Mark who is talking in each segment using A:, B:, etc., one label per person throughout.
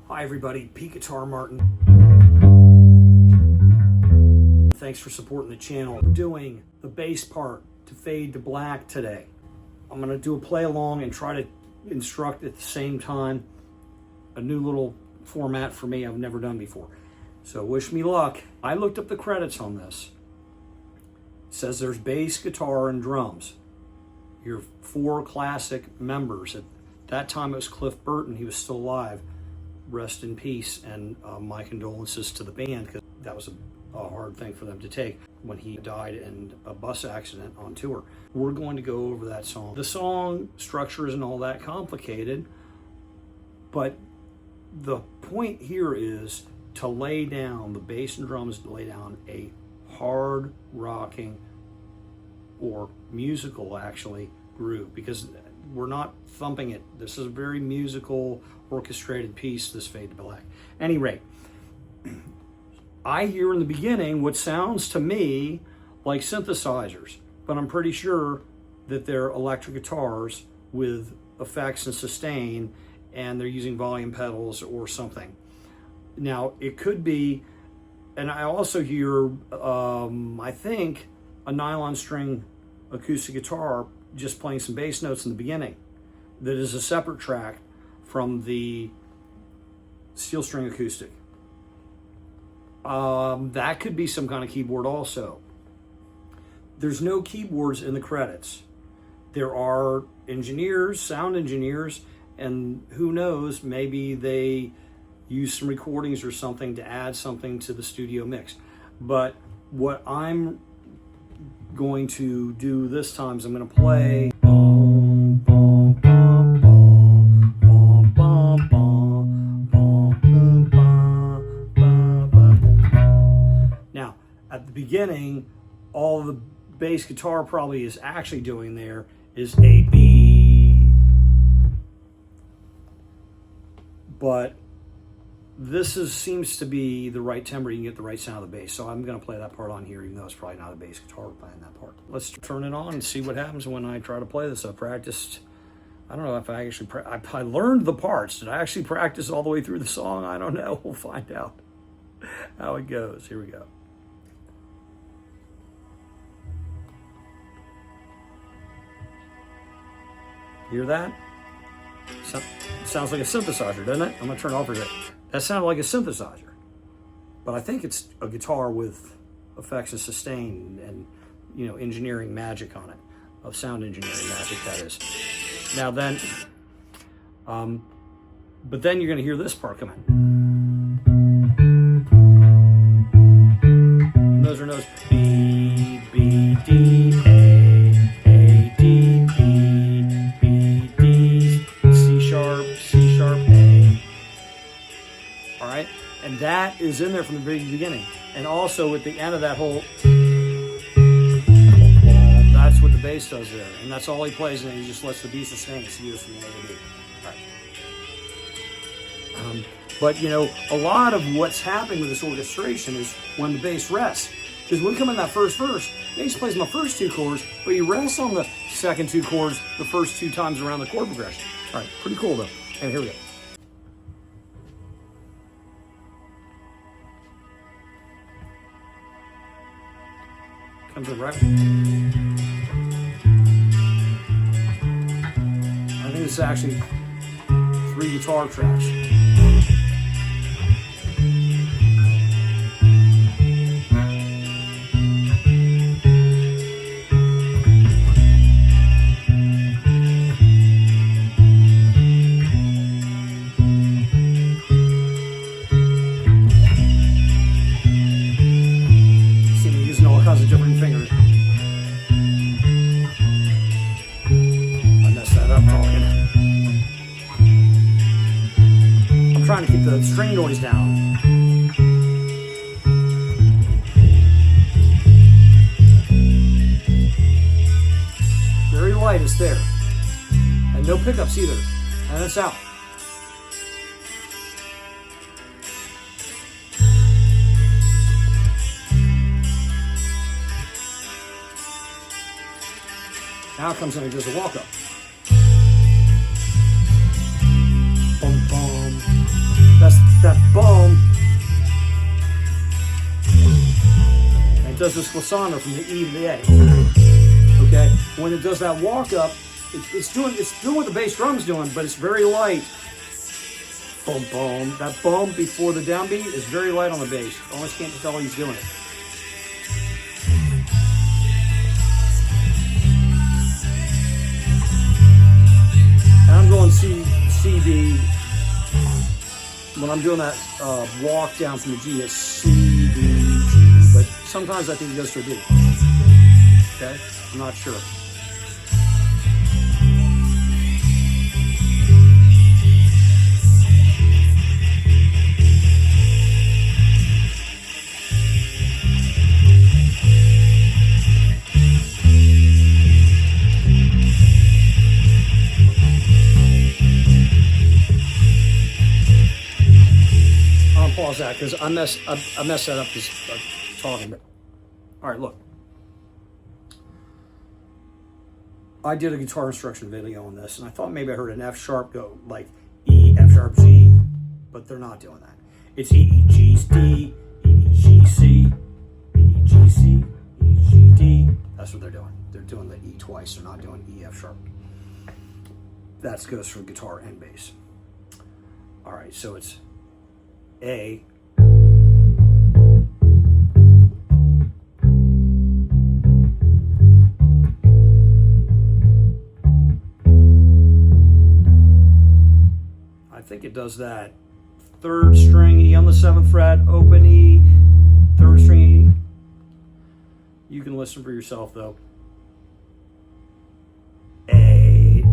A: Hi everybody, Pete Guitar Martin. Thanks for supporting the channel. We're doing the bass part to Fade to Black today. I'm going to do a play along and try to instruct at the same time. A new little format for me I've never done before. So wish me luck. I looked up the credits on this. It says there's bass, guitar, and drums. Your four classic members. At that time it was Cliff Burton. He was still alive. Rest in peace, and my condolences to the band, because that was a hard thing for them to take when he died in a bus accident on tour. We're going to go over that song. The song structure isn't all that complicated, but the point here is to lay down the bass and drums, to lay down a hard rocking or musical actually groove, because we're not thumping it. This is a very musical, orchestrated piece, this Fade to Black. Any rate, I hear in the beginning what sounds to me like synthesizers, but I'm pretty sure that they're electric guitars with effects and sustain, and they're using volume pedals or something. Now, it could be, and I also hear, I think, a nylon string acoustic guitar just playing some bass notes in the beginning that is a separate track from the steel string acoustic. That could be some kind of keyboard also. There's no keyboards in the credits. There are engineers, sound engineers, and who knows, maybe they use some recordings or something to add something to the studio mix. But what I'm going to do this time is I'm going to play now. At the beginning, all the bass guitar probably is actually doing there is a B, but this seems to be the right timbre. You can get the right sound of the bass. So I'm going to play that part on here, even though it's probably not a bass guitar playing that part. Let's turn it on and see what happens when I try to play this. I practiced, I don't know if I actually, I learned the parts. Did I actually practice all the way through the song? I don't know. We'll find out how it goes. Here we go. Hear that? Sounds like a synthesizer, doesn't it? I'm going to turn it off for a second. That sounded like a synthesizer, but I think it's a guitar with effects and sustain and, you know, engineering magic on it, of sound engineering magic, that is. Now then, but then you're going to hear this part come in. And those are notes B, B, D, A, D, B, B, D, C sharp, A. All right, and that is in there from the very beginning. And also at the end of that whole, that's what the bass does there. And that's all he plays, and he just lets the B sustain. It's used from the A to B. All right. But you know, a lot of what's happening with this orchestration is when the bass rests. Because when we come in that first verse, the bass plays my first two chords, but he rests on the second two chords the first two times around the chord progression. All right, pretty cool though. And here we go. Comes in right. I think it's actually 3 guitar tracks. Of different fingers. I messed that up talking. I'm trying to keep the string noise down. Very light, it's there. And no pickups either. And it's out. Now it comes in and does a walk-up. Bum, bum. That's that bum. And it does this glissando from the E to the A. Okay? When it does that walk up, it's doing what the bass drum's doing, but it's very light. Boom, boom. That boom before the downbeat is very light on the bass. Almost can't tell he's doing it. And I'm going C, D. When I'm doing that walk down from the G, it's C, D, G. But sometimes I think it goes to a D. Okay? I'm not sure. Pause that because I messed that up just talking. But all right, look, I did a guitar instruction video on this, and I thought maybe I heard an F sharp go like E, F sharp, G, but they're not doing that. It's E, E, G, D, E, E, G, C, E, G, C, E, G, D. That's what they're doing. They're doing the E twice. They're not doing E, F sharp. That goes for guitar and bass. All right, so it's A. I think it does that. 3rd string E on the 7th fret, open E, 3rd string E. You can listen for yourself though. A,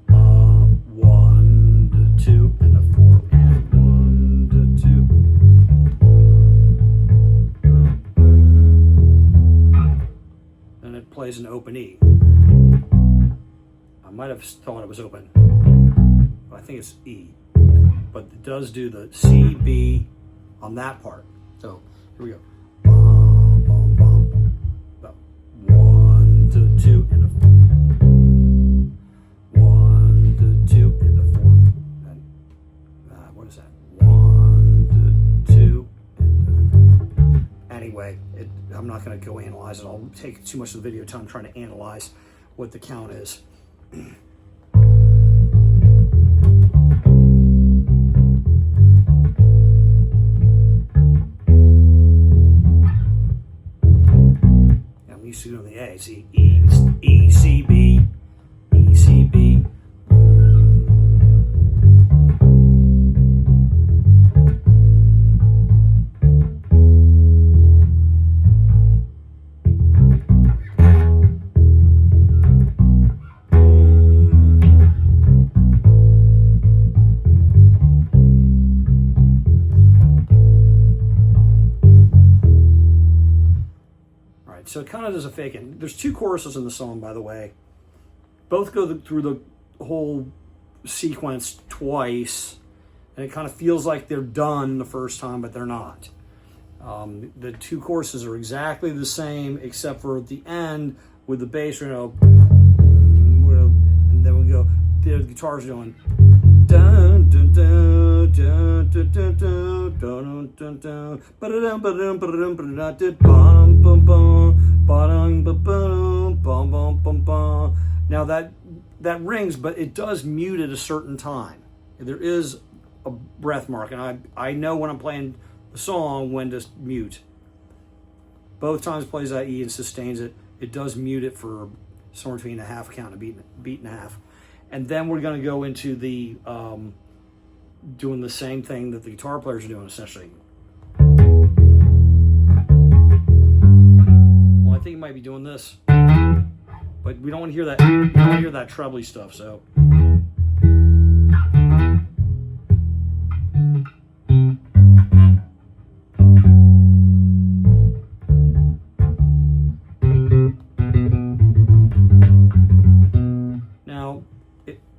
A: 1 to 2 and a 4 and 1 to 2. And it plays an open E. I might have thought it was open, but I think it's E. But it does do the C, B on that part. So here we go. Bum, bum, bum. About 1 to 2 and a 1 to 2 and a 4. And what is that? 1 to 2 and anyway, I'm not going to go analyze it. I'll take too much of the video time trying to analyze what the count is. On the A, see E, E, C, B, E, C, B. So it kind of does a fake in. There's 2 choruses in the song, by the way. Both go through the whole sequence twice, and it kind of feels like they're done the first time, but they're not. The 2 choruses are exactly the same, except for at the end with the bass, and then we go. The guitar's doing. Dun, dun, dun, dun, dun, dun, dun, dun, dun, dun, ba-da-dum, ba-da-dum, ba-da-dum, ba-da-dum, bum, bum, bum, ba-dum, ba-bum, bum, bum, bum, bum. Now that rings, but it does mute at a certain time. There is a breath mark, and I know when I'm playing the song when to mute. Both times it plays that E and sustains it. It does mute it for somewhere between a half count and a beat and a half. And then we're going to go into the doing the same thing that the guitar players are doing, essentially. Well, I think he might be doing this, but we don't want to hear that. We don't want to hear that trebly stuff. So.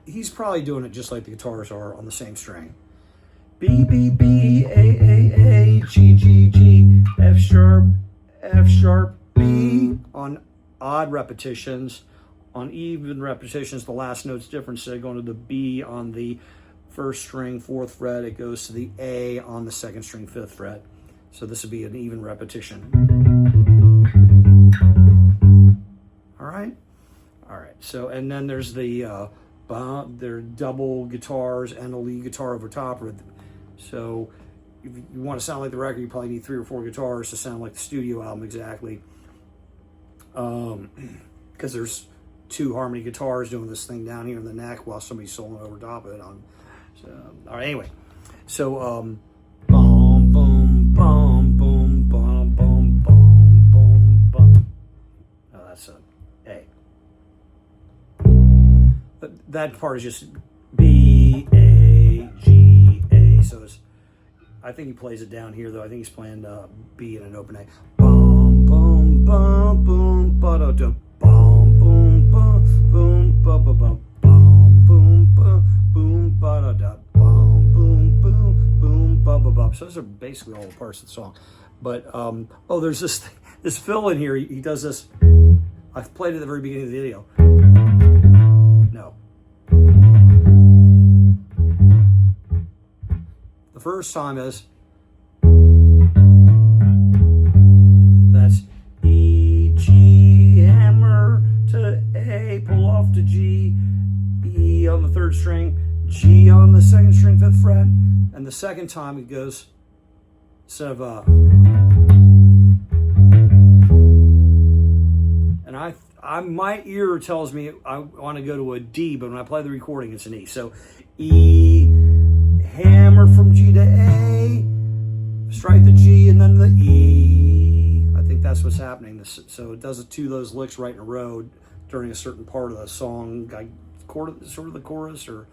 A: He's probably doing it just like the guitars are on the same string. B, B, B, A, A, A, G, G, G, F sharp, B on odd repetitions. On even repetitions, the last note's different, so going to the B on the first string, 4th fret, it goes to the A on the 2nd string, 5th fret. So this would be an even repetition. All right. All right. So, and then there's the there are double guitars and a lead guitar over top of it. So if you want to sound like the record, you probably need 3 or 4 guitars to sound like the studio album exactly. Because there's 2 harmony guitars doing this thing down here in the neck while somebody's soloing over top of it. So, all right, anyway. So, boom, boom, boom, boom, boom, boom, boom, boom, boom. Oh, that's a A. That part is just B, A, G, A. So it's, I think he plays it down here, though. I think he's playing B in an open A. Boom, boom, boom, boom, ba-da-dum. Boom, boom, boom, boom, ba-ba-bum. Boom, boom, boom, boom, ba-da-da. Boom, boom, boom, boom, ba-ba-bum. So those are basically all the parts of the song. But, oh, there's this fill in here. He does this. I've played it at the very beginning of the video. No. The first time is, that's E, G, hammer to A, pull off to G, E on the 3rd string, G on the 2nd string, 5th fret, and the second time it goes, instead of and my ear tells me I want to go to a D, but when I play the recording, it's an E. So E, hammer from G to A, strike the G, and then the E. I think that's what's happening. So it does 2 of those licks right in a row during a certain part of the song, sort of the chorus or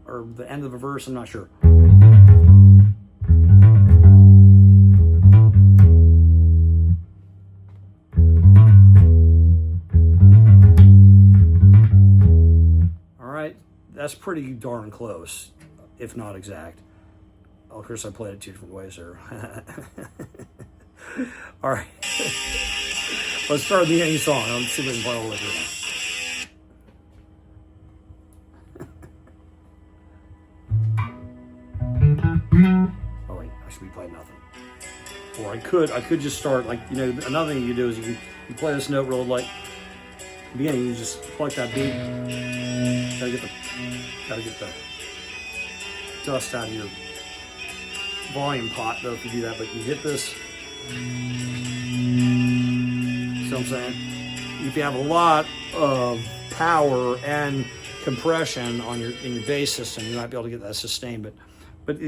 A: the end of a verse. I'm not sure. That's pretty darn close, if not exact. Of course, I played it 2 different ways there. All right. Let's start the beginning song. Let's see if we can play all the way through. Oh wait, I should be playing nothing. Or I could just start like, you know, another thing you do is you play this note real like beginning, you just pluck that beat. Gotta get the dust out of your volume pot though if you do that, but you hit this. See what I'm saying? If you have a lot of power and compression on in your bass system, you might be able to get that sustain. But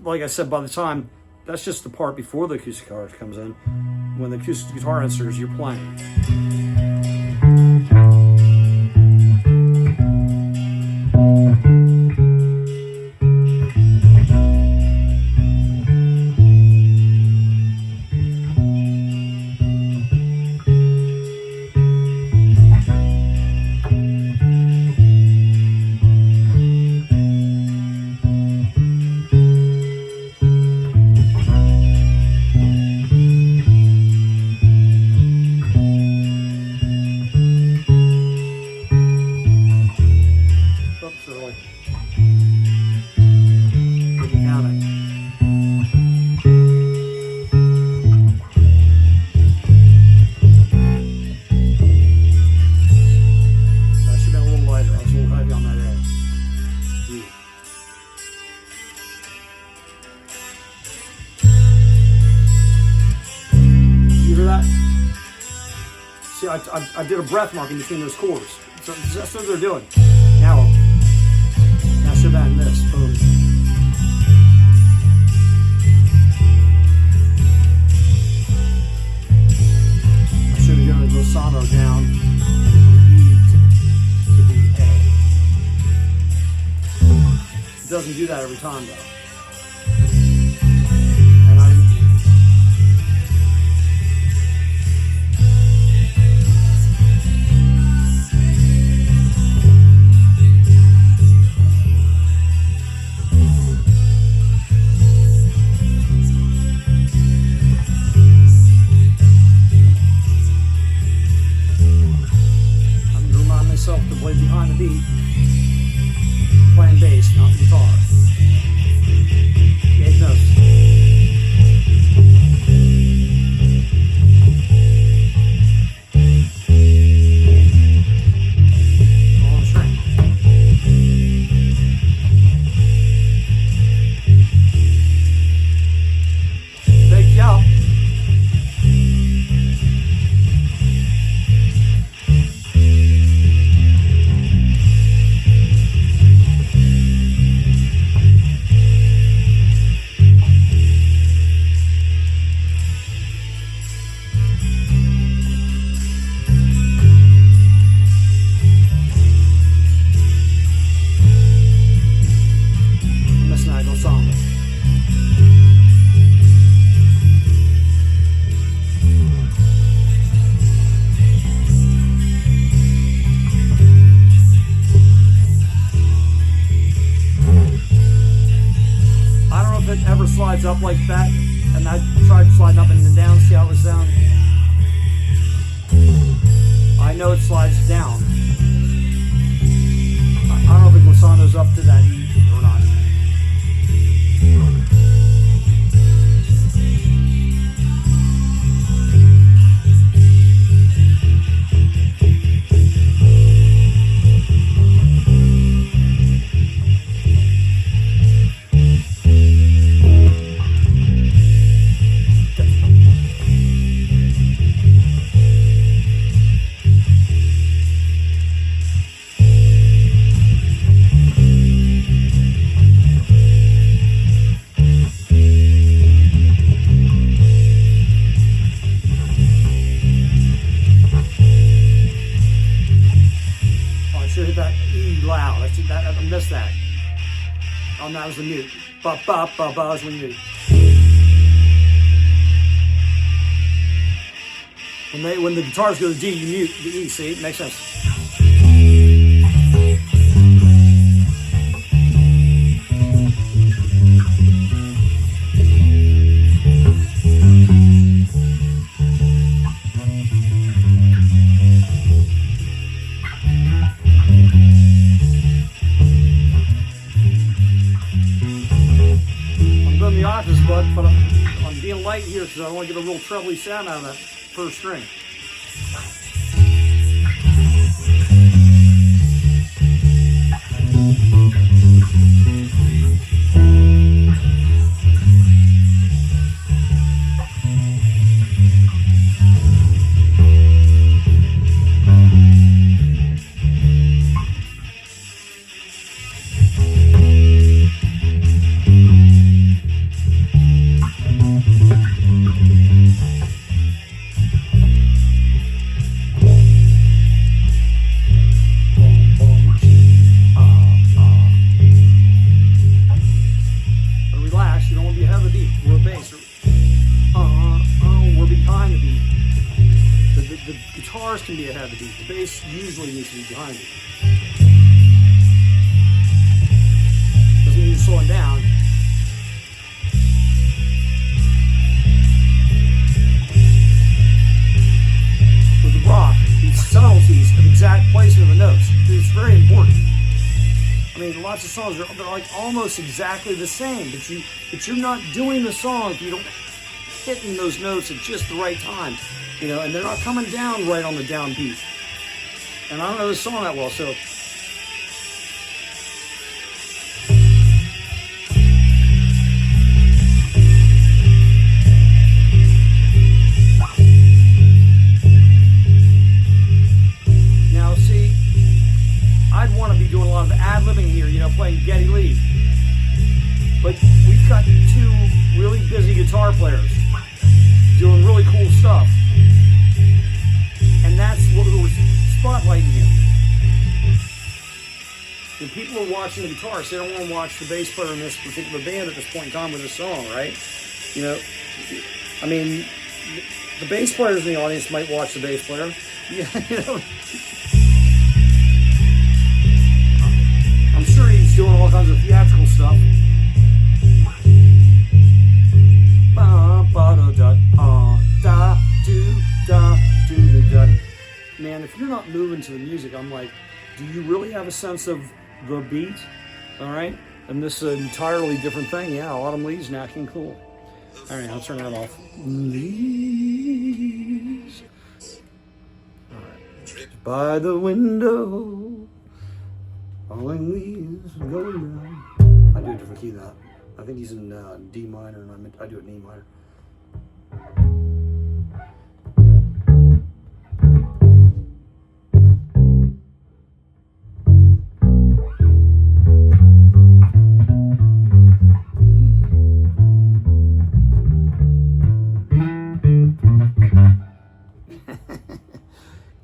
A: like I said, by the time that's just the part before the acoustic guitar comes in. When the acoustic guitar enters, you're playing. See, I did a breath mark in between those chords. So that's what they're doing. Now should have been this. Boom. I should have done a glissando down from E to the A. It doesn't do that every time though. To play behind the beat, playing bass, not the guitar. ever slides up like that, and I tried sliding up and then down, see how it was down? I know it slides down. I don't know if it glissando's up to that E or not. Loud. I missed that. Oh, that was the mute. Ba ba ba ba was the mute. When the guitars go to D, you mute the E. See, it makes sense. But I'm being light here because I want to get a real trebly sound out of that first string. The guitars can be ahead of the beat. The bass usually needs to be behind it. Doesn't mean you're slowing down. With the rock, these subtleties of exact placement of the notes, it's very important. I mean, lots of songs they're like almost exactly the same, but you're not doing the song if you don't hitting those notes at just the right time. You know, and they're not coming down right on the downbeat. And I don't know this song that well, so. Now, see, I'd want to be doing a lot of ad-libbing here, you know, playing Geddy Lee. But we've got two really busy guitar players doing really cool stuff. And that's what we're spotlighting here. When people are watching the guitarist, they don't want to watch the bass player in this particular band at this point in time with this song, right? You know, I mean, the bass players in the audience might watch the bass player. Yeah, you know. I'm sure he's doing all kinds of theatrical stuff. Man, if you're not moving to the music, I'm like, do you really have a sense of the beat? All right? And this is an entirely different thing. Yeah, Autumn Leaves and acting cool. All right, I'll turn that off. Leaves. All right. By the window, falling leaves going down. I do a different key than that. I think he's in D minor, and I do it in E minor.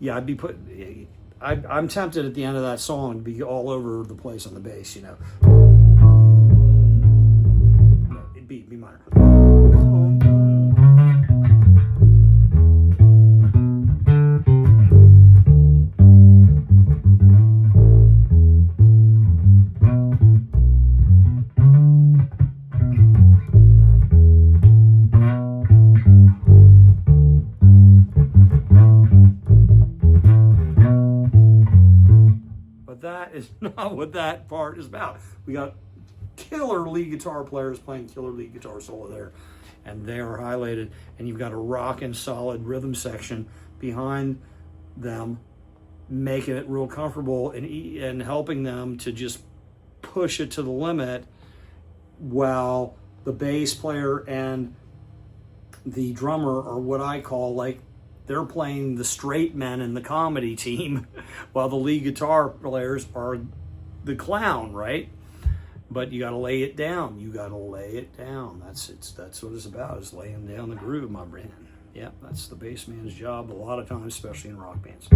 A: Yeah, I'm tempted at the end of that song to be all over the place on the bass, you know. No, it'd be B minor. not what that part is about. We got killer lead guitar players playing killer lead guitar solo there, and they are highlighted, and you've got a rockin' solid rhythm section behind them, making it real comfortable and helping them to just push it to the limit, while the bass player and the drummer are what I call, like, they're playing the straight men in the comedy team, while the lead guitar players are the clown, right? But you got to lay it down. You got to lay it down. That's what it's about, is laying down the groove, my friend. Yeah, that's the bass man's job a lot of times, especially in rock bands.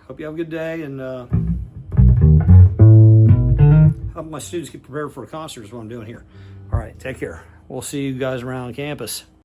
A: Hope you have a good day, and help my students get prepared for a concert is what I'm doing here. All right, take care. We'll see you guys around campus.